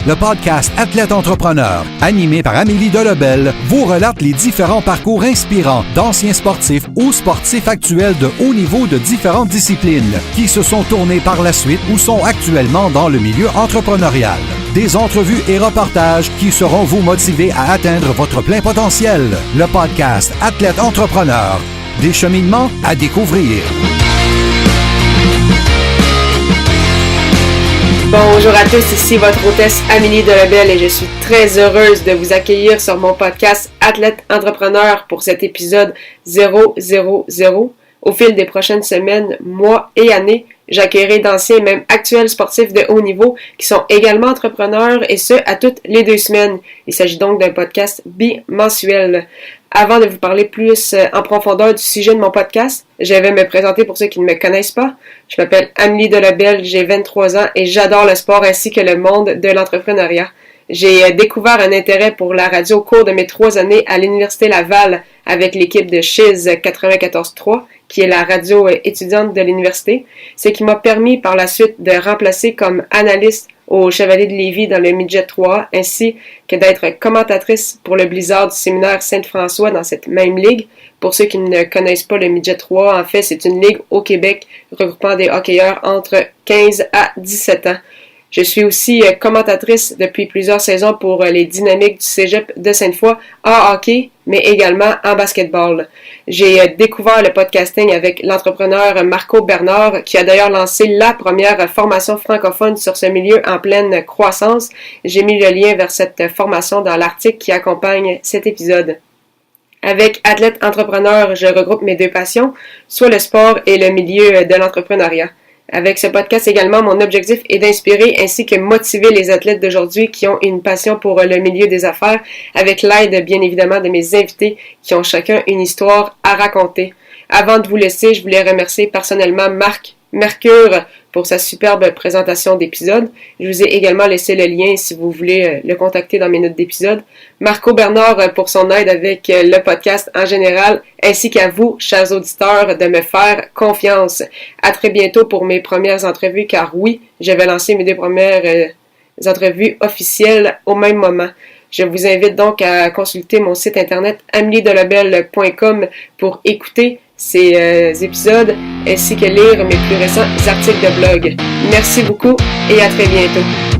Le podcast Athlète Entrepreneur, animé par Amélie Delebel, vous relate les différents parcours inspirants d'anciens sportifs ou sportifs actuels de haut niveau de différentes disciplines qui se sont tournés par la suite ou sont actuellement dans le milieu entrepreneurial. Des entrevues et reportages qui sauront vous motiver à atteindre votre plein potentiel. Le podcast Athlète Entrepreneur, des cheminements à découvrir. Bonjour à tous, ici votre hôtesse Amélie Delebel et je suis très heureuse de vous accueillir sur mon podcast Athlète Entrepreneur pour cet épisode 000. Au fil des prochaines semaines, mois et années, j'accueillerai d'anciens et même actuels sportifs de haut niveau qui sont également entrepreneurs et ce, à toutes les 2 semaines. Il s'agit donc d'un podcast bimensuel. Avant de vous parler plus en profondeur du sujet de mon podcast, je vais me présenter pour ceux qui ne me connaissent pas. Je m'appelle Amélie Delebel, j'ai 23 ans et j'adore le sport ainsi que le monde de l'entrepreneuriat. J'ai découvert un intérêt pour la radio au cours de mes 3 années à l'Université Laval avec l'équipe de Chiz 94.3, qui est la radio étudiante de l'université. Ce qui m'a permis par la suite de remplacer comme analyste au Chevalier de Lévis dans le Midget 3, ainsi que d'être commentatrice pour le Blizzard du séminaire Saint-François dans cette même ligue. Pour ceux qui ne connaissent pas le Midget 3, en fait, c'est une ligue au Québec regroupant des hockeyeurs entre 15 à 17 ans. Je suis aussi commentatrice depuis plusieurs saisons pour les Dynamiques du Cégep de Sainte-Foy en hockey, mais également en basketball. J'ai découvert le podcasting avec l'entrepreneur Marco Bernard, qui a d'ailleurs lancé la première formation francophone sur ce milieu en pleine croissance. J'ai mis le lien vers cette formation dans l'article qui accompagne cet épisode. Avec Athlète Entrepreneur, je regroupe mes 2 passions, soit le sport et le milieu de l'entrepreneuriat. Avec ce podcast également, mon objectif est d'inspirer ainsi que motiver les athlètes d'aujourd'hui qui ont une passion pour le milieu des affaires, avec l'aide bien évidemment de mes invités qui ont chacun une histoire à raconter. Avant de vous laisser, je voulais remercier personnellement Marc Mercure pour sa superbe présentation d'épisode. Je vous ai également laissé le lien si vous voulez le contacter dans mes notes d'épisode. Marco Bernard pour son aide avec le podcast en général, ainsi qu'à vous, chers auditeurs, de me faire confiance. À très bientôt pour mes premières entrevues, car oui, je vais lancer mes 2 premières entrevues officielles au même moment. Je vous invite donc à consulter mon site internet ameliedelebel.com pour écouter ces épisodes ainsi que lire mes plus récents articles de blog. Merci beaucoup et à très bientôt.